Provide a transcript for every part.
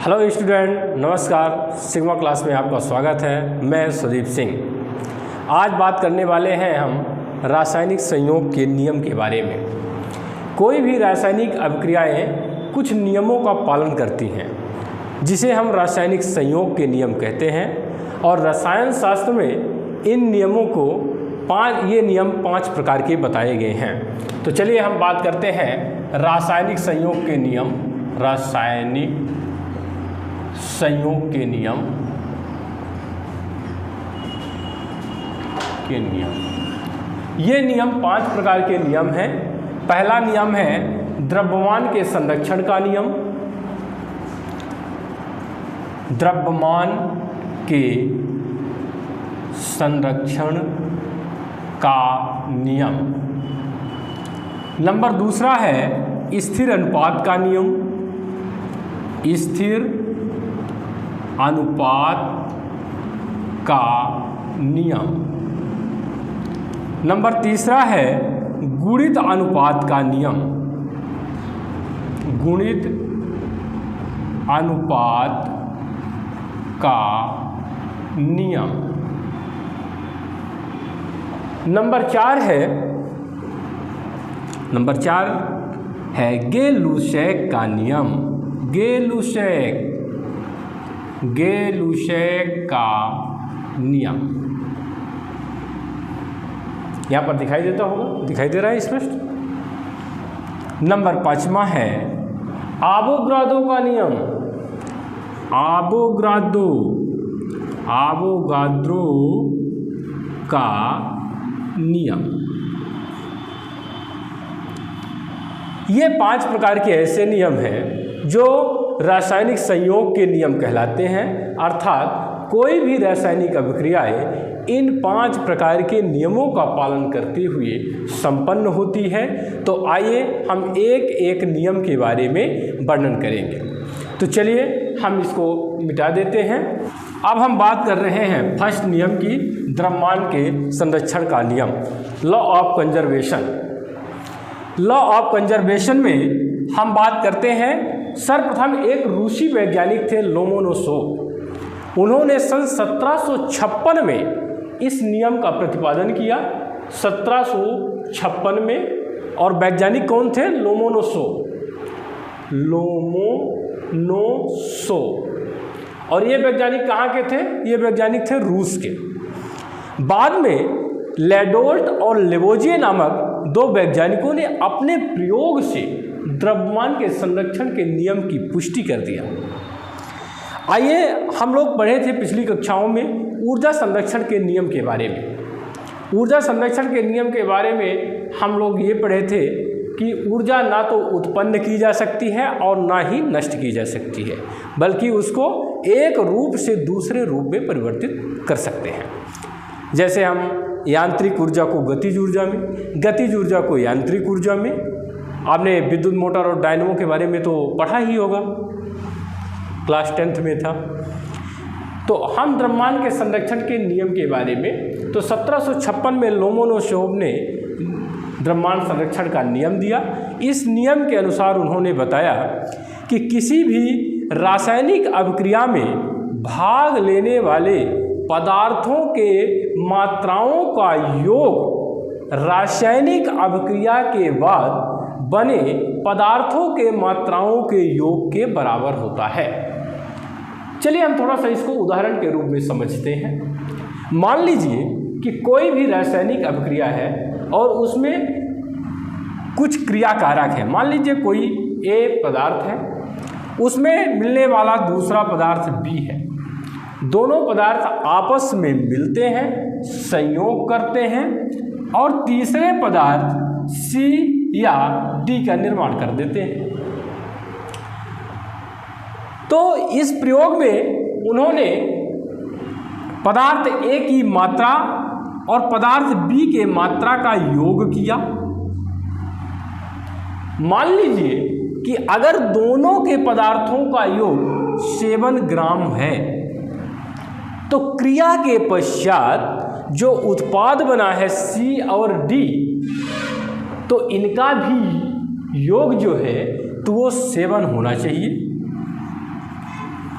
Hello student, नमस्कार। Sigma class में आपका स्वागत है। मैं सुदीप सिंह। आज बात करने वाले हैं हम रासायनिक संयोग के नियम के बारे में। कोई भी रासायनिक अभिक्रियाएं कुछ नियमों का पालन करती हैं जिसे हम रासायनिक संयोग के नियम कहते हैं, और रसायन शास्त्र में इन नियमों को ये नियम 5 प्रकार के बताए गए हैं। तो चलिए हम बात करते हैं रासायनिक संयोग के नियम। रासायनिक संयोग के नियम ये नियम 5 प्रकार के नियम हैं। पहला नियम है द्रव्यमान के संरक्षण का नियम। द्रव्यमान के संरक्षण का नियम। नंबर दूसरा है स्थिर अनुपात का नियम। स्थिर अनुपात का नियम। नंबर तीसरा है गुणित अनुपात का नियम। गुणित अनुपात का नियम। नंबर 4 है गे-लुसैक का नियम। गे-लुसैक का नियम यहाँ पर दिखाई देता होगा, दिखाई दे रहा है स्पष्ट। नंबर 5वां है आवोगाद्रो का नियम। आवोगाद्रो का नियम। ये 5 प्रकार के ऐसे नियम हैं जो रासायनिक संयोग के नियम कहलाते हैं। अर्थात कोई भी रासायनिक अभिक्रियाएं इन 5 प्रकार के नियमों का पालन करते हुए संपन्न होती है। तो आइए हम एक एक नियम के बारे में वर्णन करेंगे। तो चलिए हम इसको मिटा देते हैं। अब हम बात कर रहे हैं फर्स्ट नियम की, द्रव्यमान के संरक्षण का नियम, law of conservation. Law of conservation में हम बात करते हैं, सर्वप्रथम एक रूसी वैज्ञानिक थे लोमोनोसोव। उन्होंने सन 1756 में इस नियम का प्रतिपादन किया। 1756 में। और वैज्ञानिक कौन थे? लोमोनोसोव। और ये वैज्ञानिक कहाँ के थे? ये वैज्ञानिक थे रूस के। बाद में लेडोल्ट और लेवोजिए नामक 2 वैज्ञानिकों ने अपने प्रयोग से द्रव्यमान के संरक्षण के नियम की पुष्टि कर दिया। आइए हम लोग पढ़े थे पिछली कक्षाओं में ऊर्जा संरक्षण के नियम के बारे में। ऊर्जा संरक्षण के नियम के बारे में हम लोग ये पढ़े थे कि ऊर्जा ना तो उत्पन्न की जा सकती है और ना ही नष्ट की जा सकती है, बल्कि उसको एक रूप से दूसरे रूप में परिवर्तित कर सकते हैं। जैसे हम यांत्रिक ऊर्जा को गतिज ऊर्जा में, गतिज ऊर्जा को यांत्रिक ऊर्जा में। आपने विद्युत मोटर और डायनमो के बारे में तो पढ़ा ही होगा, क्लास 10th में था। तो हम द्रव्यमान के संरक्षण के नियम के बारे में, तो 1756 में लोमोनोसोव ने द्रव्यमान संरक्षण का नियम दिया। इस नियम के अनुसार उन्होंने बताया कि किसी भी रासायनिक अभिक्रिया में भाग लेने वाले पदार्थों के मात्राओं का योग रासायनिक अभिक्रिया के बाद बने पदार्थों के मात्राओं के योग के बराबर होता है। चलिए हम थोड़ा सा इसको उदाहरण के रूप में समझते हैं। मान लीजिए कि कोई भी रासायनिक अभिक्रिया है और उसमें कुछ क्रियाकारक है। मान लीजिए कोई A पदार्थ है, उसमें मिलने वाला दूसरा पदार्थ B है। दोनों पदार्थ आपस में मिलते हैं, संयोग करते हैं और तीसरे पदार्थ C या D का निर्माण कर देते हैं। तो इस प्रयोग में उन्होंने पदार्थ A की मात्रा और पदार्थ B के मात्रा का योग किया। मान लीजिए कि अगर दोनों के पदार्थों का योग 7 ग्राम है, तो क्रिया के पश्चात जो उत्पाद बना है C और D, तो इनका भी योग जो है तो वो 7 होना चाहिए।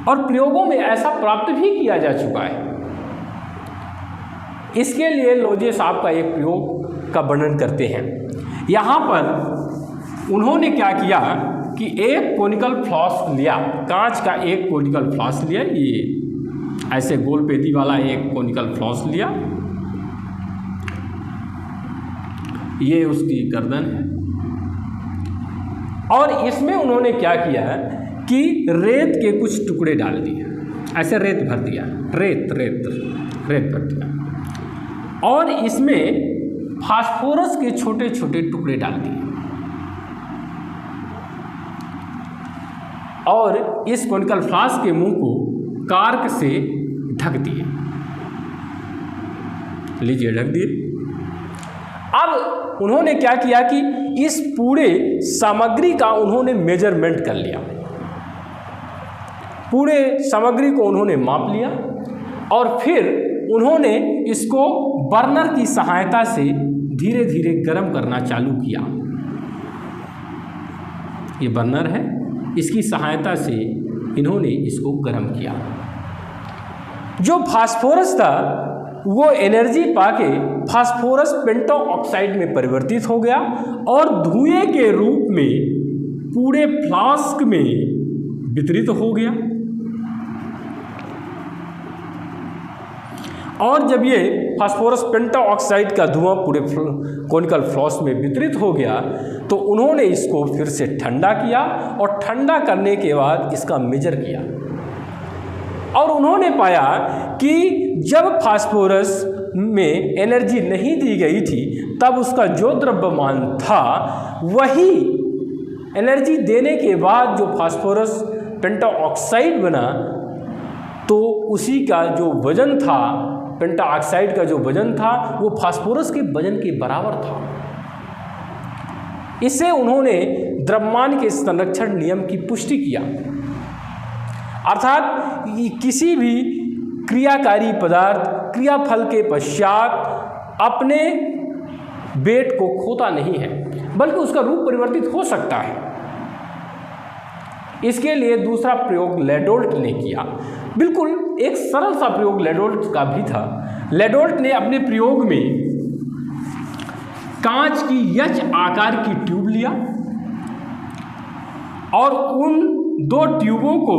और प्रयोगों में ऐसा प्राप्त भी किया जा चुका है। इसके लिए लोजे साहब का एक प्रयोग का वर्णन करते हैं। यहाँ पर उन्होंने क्या किया कि एक कोनिकल फ्लास्क लिया, कांच का एक कोनिकल फ्लास्क लिया, ये ऐसे गोल पेटी वाला एक कोनिकल फ्लास्क लिया, ये उसकी गर्दन है, और इसमें उन्होंने क्या किया कि रेत के कुछ टुकड़े डाल दिए, ऐसे रेत भर दिया, रेत भर दिया, और इसमें फास्फोरस के छोटे छोटे टुकड़े डाल दिए, और इस कोनिकल फ्लास्क के मुंह को कार्क से ढक दिए। लीजिए, ढक दिए। अब उन्होंने क्या किया कि इस पूरे सामग्री का उन्होंने मेजरमेंट कर लिया, पूरे सामग्री को उन्होंने माप लिया, और फिर उन्होंने इसको बर्नर की सहायता से धीरे धीरे गर्म करना चालू किया। ये बर्नर है, इसकी सहायता से इन्होंने इसको गर्म किया। जो फास्फोरस था वो एनर्जी पाके फास्फोरस पेंटो ऑक्साइड में परिवर्तित हो गया और धुएं के रूप में पूरे फ्लास्क में वितरित हो गया। और जब ये फास्फोरस पेंटो ऑक्साइड का धुआं पूरे कोनिकल फ्लास्क में वितरित हो गया तो उन्होंने इसको फिर से ठंडा किया, और ठंडा करने के बाद इसका मेजर किया, और उन्होंने पाया कि जब फास्फोरस में एनर्जी नहीं दी गई थी तब उसका जो द्रव्यमान था वही एनर्जी देने के बाद जो फास्फोरस पेंटो ऑक्साइड बना तो उसी का जो वजन था, पेंटा ऑक्साइड का जो वजन था वो फास्फोरस के वजन के बराबर था। इससे उन्होंने द्रव्यमान के संरक्षण नियम की पुष्टि किया, अर्थात किसी भी क्रियाकारी पदार्थ क्रियाफल के पश्चात अपने वेट को खोता नहीं है बल्कि उसका रूप परिवर्तित हो सकता है। इसके लिए दूसरा प्रयोग लेडोल्ट ने किया। बिल्कुल एक सरल सा प्रयोग लेडोल्ट का भी था। लेडोल्ट ने अपने प्रयोग में कांच की एच आकार की ट्यूब लिया और उन दो ट्यूबों को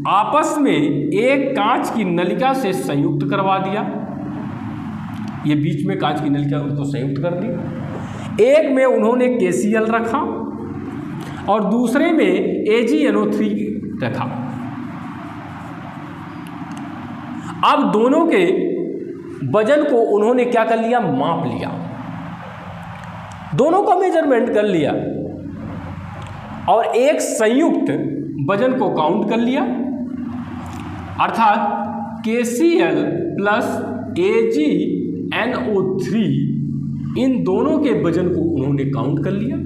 आपस में एक कांच की नलिका से संयुक्त करवा दिया। ये बीच में कांच की नलिका को संयुक्त कर दी। एक में उन्होंने KCl रखा और दूसरे में AgNO3 रखा। अब दोनों के वजन को उन्होंने क्या कर लिया, माप लिया, दोनों का मेजरमेंट कर लिया और एक संयुक्त वजन को काउंट कर लिया, अर्थात KCl प्लस AgNO3 इन दोनों के वजन को उन्होंने काउंट कर लिया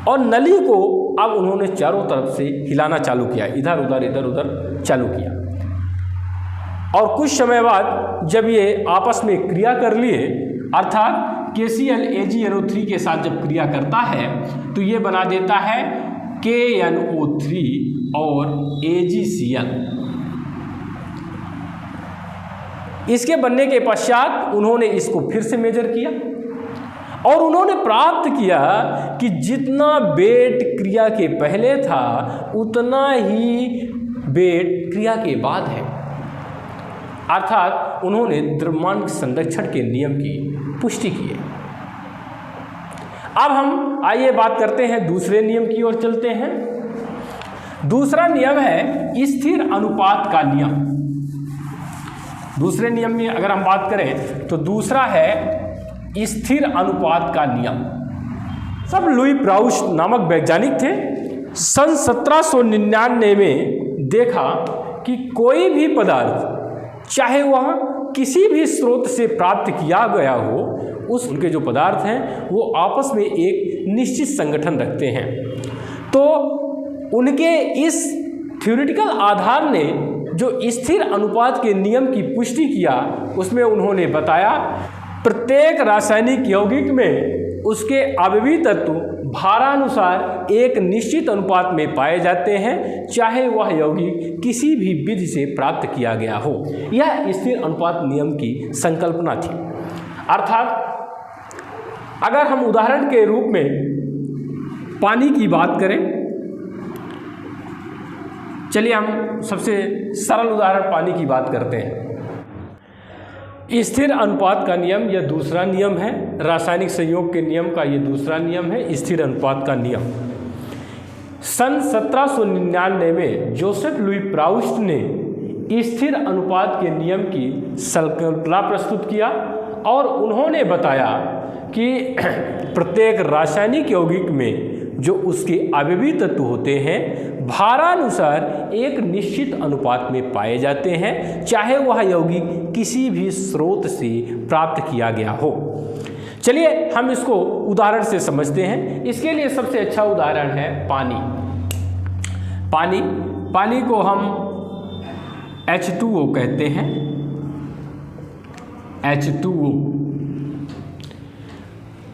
और नली को अब उन्होंने चारों तरफ से हिलाना चालू किया, इधर उधर चालू किया। और कुछ समय बाद जब ये आपस में क्रिया कर लिए, अर्थात KCl AgNO3 के साथ जब क्रिया करता है तो ये बना देता है KNO3 और AgCl। इसके बनने के पश्चात उन्होंने इसको फिर से मेजर किया और उन्होंने प्राप्त किया कि जितना वेट क्रिया के पहले था उतना ही वेट क्रिया के बाद है, अर्थात उन्होंने द्रव्यमान संरक्षण के नियम की पुष्टि की है। अब हम आइए बात करते हैं दूसरे नियम की ओर चलते हैं। दूसरा नियम है स्थिर अनुपात का नियम। दूसरे नियम में अगर हम बात करें तो दूसरा है स्थिर अनुपात का नियम। सब लुई प्राउश नामक वैज्ञानिक थे। सन 1799 में देखा कि कोई भी पदार्थ चाहे वह किसी भी स्रोत से प्राप्त किया गया हो, उनके जो पदार्थ हैं वो आपस में एक निश्चित संगठन रखते हैं। तो उनके इस थ्योरेटिकल आधार ने जो स्थिर अनुपात के नियम की पुष्टि किया उसमें उन्होंने बताया प्रत्येक रासायनिक यौगिक में उसके आण्विक तत्व भारानुसार एक निश्चित अनुपात में पाए जाते हैं, चाहे वह यौगिक किसी भी विधि से प्राप्त किया गया हो। यह स्थिर अनुपात नियम की संकल्पना थी। अर्थात अगर हम उदाहरण के रूप में पानी की बात करें, चलिए हम सबसे सरल उदाहरण पानी की बात करते हैं। स्थिर अनुपात का नियम यह दूसरा नियम है, रासायनिक संयोग के नियम का यह दूसरा नियम है, स्थिर अनुपात का नियम। सन 1799 में जोसेफ लुई प्राउस्ट ने स्थिर अनुपात के नियम की संकल्पना प्रस्तुत किया और उन्होंने बताया कि प्रत्येक रासायनिक यौगिक में जो उसके आवेवी तत्व होते हैं भारानुसार एक निश्चित अनुपात में पाए जाते हैं, चाहे वह यौगिक किसी भी स्रोत से प्राप्त किया गया हो। चलिए हम इसको उदाहरण से समझते हैं। इसके लिए सबसे अच्छा उदाहरण है पानी। पानी को हम H2O कहते हैं, H2O।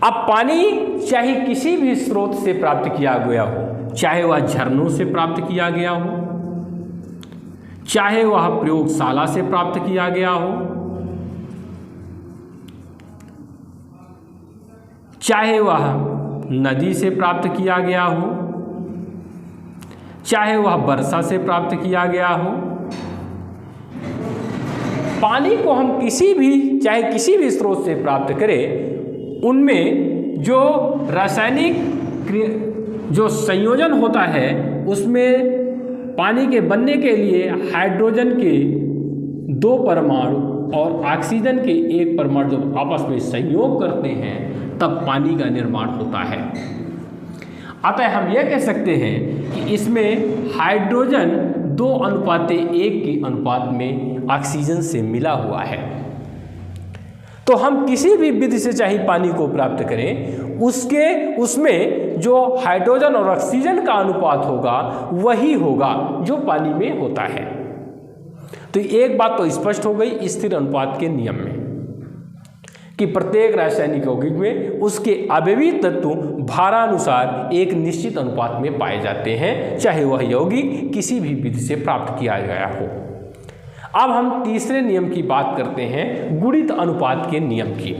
अब पानी चाहे किसी भी स्रोत से प्राप्त किया गया हो, चाहे वह झरनों से प्राप्त किया गया हो, चाहे वह प्रयोगशाला से प्राप्त किया गया हो, चाहे वह नदी से प्राप्त किया गया हो, चाहे वह वर्षा से प्राप्त किया गया हो, पानी को हम किसी भी स्रोत से प्राप्त करें, उनमें जो रासायनिक जो संयोजन होता है उसमें पानी के बनने के लिए हाइड्रोजन के 2 परमाणु और ऑक्सीजन के 1 परमाणु जब आपस में संयोग करते हैं तब पानी का निर्माण होता है। अतः हम यह कह सकते हैं कि इसमें हाइड्रोजन 2:1 के अनुपात में ऑक्सीजन से मिला हुआ है। तो हम किसी भी विधि से चाहे पानी को प्राप्त करें, उसमें जो हाइड्रोजन और ऑक्सीजन का अनुपात होगा वही होगा जो पानी में होता है। तो एक बात तो स्पष्ट हो गई स्थिर अनुपात के नियम में कि प्रत्येक रासायनिक यौगिक में उसके आवेवी तत्व भारानुसार एक निश्चित अनुपात में पाए जाते हैं, चाहे वह यौगिक किसी भी विधि से प्राप्त किया गया हो। अब हम तीसरे नियम की बात करते हैं, गुणित अनुपात के नियम की।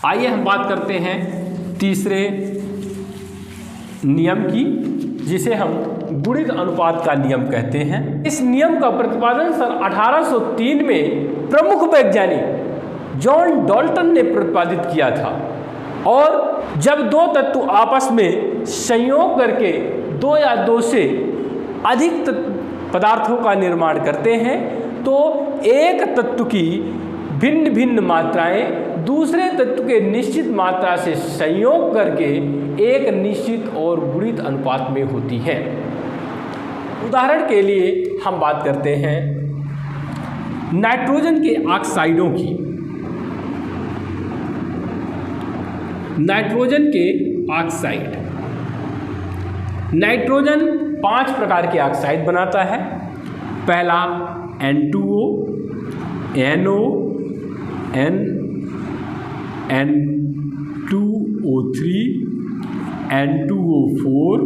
आइए हम बात करते हैं तीसरे नियम की, जिसे हम गुणित अनुपात का नियम कहते हैं। इस नियम का प्रतिपादन सन 1803 में प्रमुख वैज्ञानिक जॉन डाल्टन ने प्रतिपादित किया था। और जब 2 तत्व आपस में संयोग करके 2 या 2 से अधिक पदार्थों का निर्माण करते हैं तो एक तत्व की भिन्न भिन्न मात्राएं दूसरे तत्व के निश्चित मात्रा से संयोग करके एक निश्चित और गुणित अनुपात में होती है। उदाहरण के लिए हम बात करते हैं नाइट्रोजन के ऑक्साइडों की। नाइट्रोजन के ऑक्साइड, नाइट्रोजन 5 प्रकार के ऑक्साइड बनाता है। पहला N2O, NO, N2O3, N2O4,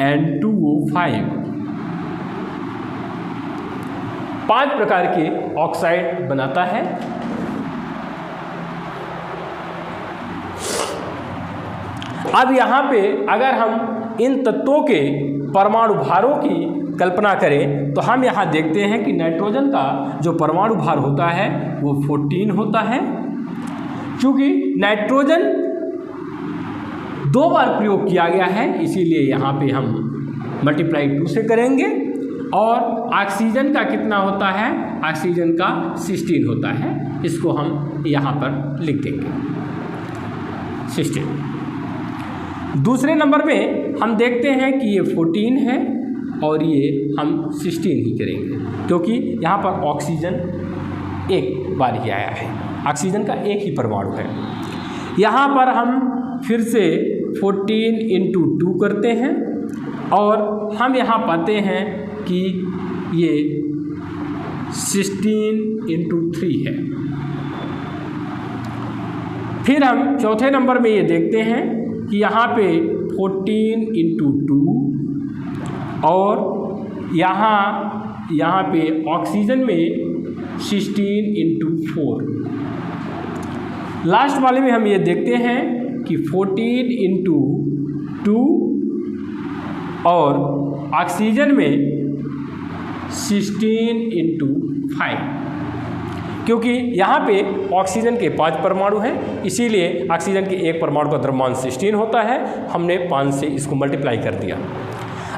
N2O5। 5 प्रकार के ऑक्साइड बनाता है। अब यहाँ पे अगर हम इन तत्वों के परमाणु भारों की कल्पना करें तो हम यहाँ देखते हैं कि नाइट्रोजन का जो परमाणु भार होता है वो 14 होता है। चूँकि नाइट्रोजन 2 बार प्रयोग किया गया है इसीलिए यहाँ पे हम मल्टीप्लाई 2 से करेंगे। और ऑक्सीजन का कितना होता है? ऑक्सीजन का 16 होता है। इसको हम यहाँ पर लिख देंगे 16। दूसरे नंबर में हम देखते हैं कि ये 14 है और ये हम 16 ही करेंगे क्योंकि यहाँ पर ऑक्सीजन एक बार ही आया है, ऑक्सीजन का एक ही परमाणु है। यहाँ पर हम फिर से 14 × 2 करते हैं और हम यहाँ पाते हैं कि ये 16 × 3 है। फिर हम चौथे नंबर में ये देखते हैं कि यहाँ पे 14 × 2 और यहाँ पे ऑक्सीजन में 16 × 4। लास्ट वाले में हम ये देखते हैं कि 14 × 2 और ऑक्सीजन में 16 × 5, क्योंकि यहाँ पे ऑक्सीजन के 5 परमाणु हैं, इसीलिए ऑक्सीजन के एक परमाणु का द्रव्यमान 16 होता है। हमने 5 से इसको मल्टीप्लाई कर दिया।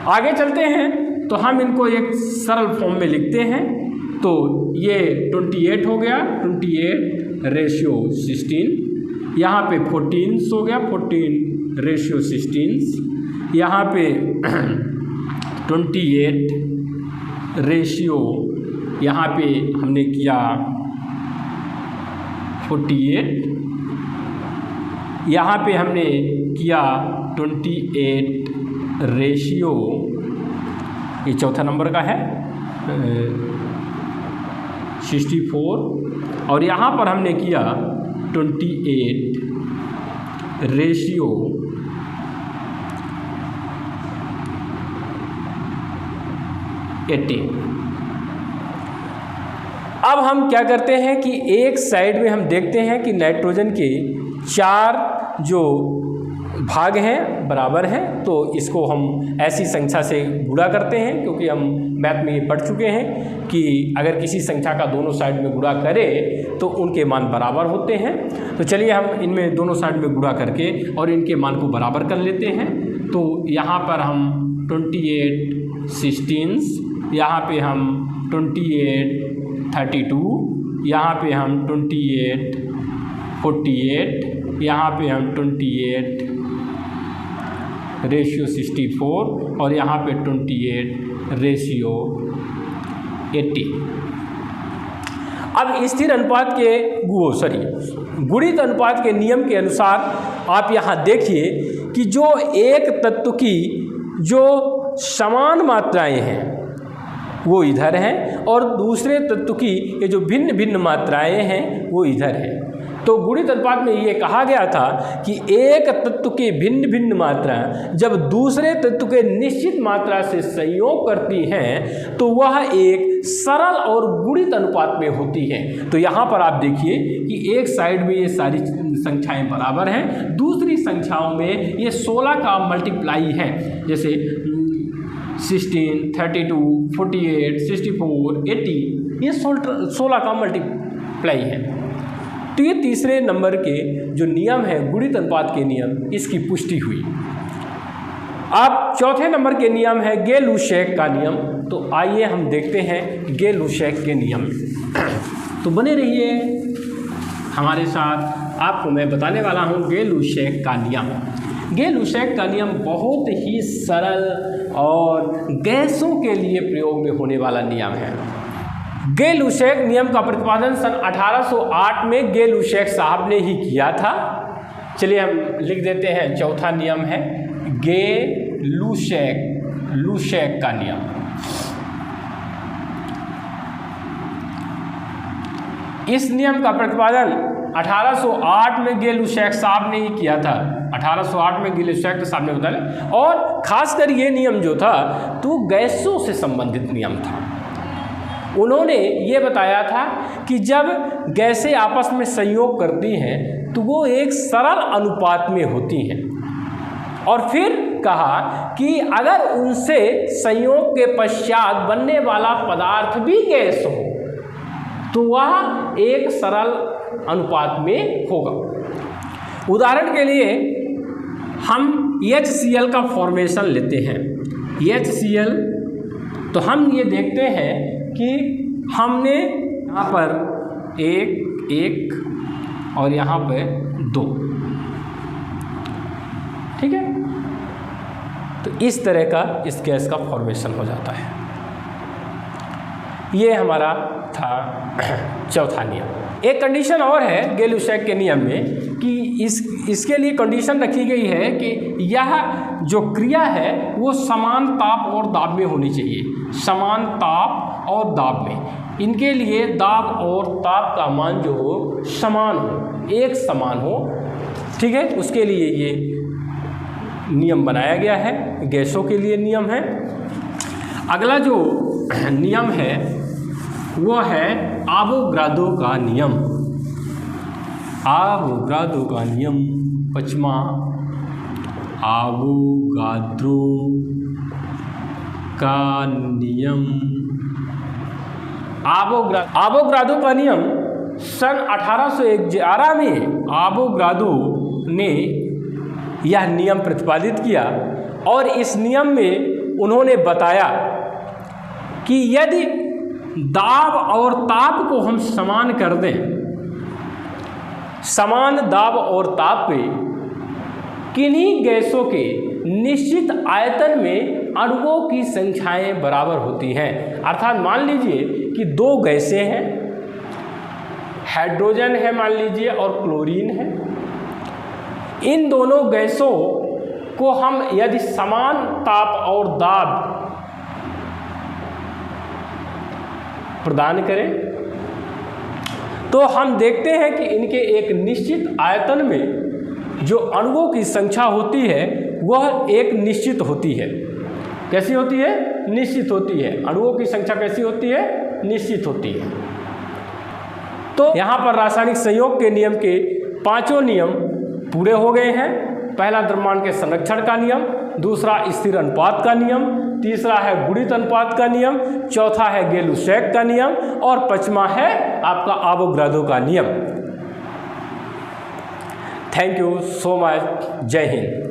आगे चलते हैं तो हम इनको एक सरल फॉर्म में लिखते हैं। तो ये 28 हो गया, 28/16। यहाँ पे 14 हो गया, 14/16। यहाँ पे 28 यहाँ पे हमने किया 48, यहाँ पे हमने किया 28/, ये चौथा नंबर का है 64, और यहाँ पर हमने किया 28/80। अब हम क्या करते हैं कि एक साइड में हम देखते हैं कि नाइट्रोजन के 4 जो भाग हैं बराबर हैं, तो इसको हम ऐसी संख्या से गुणा करते हैं, क्योंकि हम मैथ में ये पढ़ चुके हैं कि अगर किसी संख्या का दोनों साइड में गुणा करें तो उनके मान बराबर होते हैं। तो चलिए हम इनमें दोनों साइड में गुणा करके और इनके मान को बराबर कर लेते हैं। तो यहाँ पर हम 28/16, यहाँ पे हम 28/32, यहाँ पे हम 28/48, यहाँ पे हम 28/64 और यहाँ पे 28/80। अब स्थिर अनुपात के गुणित अनुपात के नियम के अनुसार आप यहाँ देखिए कि जो एक तत्व की जो समान मात्राएं हैं वो इधर हैं और दूसरे तत्व की ये जो भिन्न भिन्न मात्राएं हैं वो इधर हैं। तो गुणित अनुपात में ये कहा गया था कि एक तत्व की भिन्न भिन्न मात्राएं जब दूसरे तत्व के निश्चित मात्रा से संयोग करती हैं तो वह एक सरल और गुणित अनुपात में होती हैं। तो यहाँ पर आप देखिए कि एक साइड में ये सारी संख्याएं बराबर हैं, दूसरी संख्याओं में ये 16 का मल्टीप्लाई है, जैसे 16, 32, 48, 64, 80, ये 16 का मल्टीप्लाई है। तो ये तीसरे नंबर के जो नियम है गुणित अनुपात के नियम, इसकी पुष्टि हुई। अब चौथे नंबर के नियम है गे-लुशैक का नियम। तो आइए हम देखते हैं गे-लुशैक के नियम। तो बने रहिए हमारे साथ, आपको मैं बताने वाला हूँ गे-लुशैक का नियम। गे-लुशैक का नियम बहुत ही सरल और गैसों के लिए प्रयोग में होने वाला नियम है। गे-लुशैक नियम का प्रतिपादन सन 1808 में गे-लुशैक साहब ने ही किया था। चलिए हम लिख देते हैं, चौथा नियम है गे-लुशैक का नियम। इस नियम का प्रतिपादन 1808 में गे-लुशैक साहब ने ही किया था। 1808 में गे-लुशैक साहब ने बताया, और खासकर ये नियम जो था तो गैसों से संबंधित नियम था। उन्होंने ये बताया था कि जब गैसें आपस में संयोग करती हैं तो वो एक सरल अनुपात में होती हैं, और फिर कहा कि अगर उनसे संयोग के पश्चात बनने वाला पदार्थ भी गैस हो तो वह एक सरल अनुपात में होगा। उदाहरण के लिए हम HCl का फॉर्मेशन लेते हैं। HCl, तो हम ये देखते हैं कि हमने यहाँ पर एक और यहाँ पे 2, ठीक है। तो इस तरह का इस गैस का फॉर्मेशन हो जाता है। ये हमारा था चौथा नियम। एक कंडीशन और है गे-लुशैक के नियम में कि इसके लिए कंडीशन रखी गई है कि यह जो क्रिया है वो समान ताप और दाब में होनी चाहिए। समान ताप और दाब में, इनके लिए दाब और ताप का मान जो हो समान हो, एक समान हो, ठीक है। उसके लिए ये नियम बनाया गया है, गैसों के लिए नियम है। अगला जो नियम है वो है आवोगाद्रो का नियम। आवोगाद्रो का नियम, पचमा आवोगाद्रो का नियम। आवोगाद्रो का नियम सन 1811 में आवोगाद्रो ने यह नियम प्रतिपादित किया और इस नियम में उन्होंने बताया कि यदि दाब और ताप को हम समान कर दें, समान दाब और ताप पे किन्हीं गैसों के निश्चित आयतन में अणुओं की संख्याएं बराबर होती हैं। अर्थात मान लीजिए कि दो गैसें हैं, हाइड्रोजन है मान लीजिए और क्लोरीन है। इन दोनों गैसों को हम यदि समान ताप और दाब प्रदान करें तो हम देखते हैं कि इनके एक निश्चित आयतन में जो अणुओं की संख्या होती है वह एक निश्चित होती है। कैसी होती है? निश्चित होती है। अणुओं की संख्या कैसी होती है? निश्चित होती है। तो यहाँ पर रासायनिक संयोग के नियम के पांचों नियम पूरे हो गए हैं। पहला द्रव्यमान के संरक्षण का नियम, दूसरा स्थिर अनुपात का नियम, तीसरा है गुणित अनुपात का नियम, चौथा है गै-लुसैक का नियम और पांचवा है आपका आवोगाद्रो का नियम। Thank you so much. जय हिंद।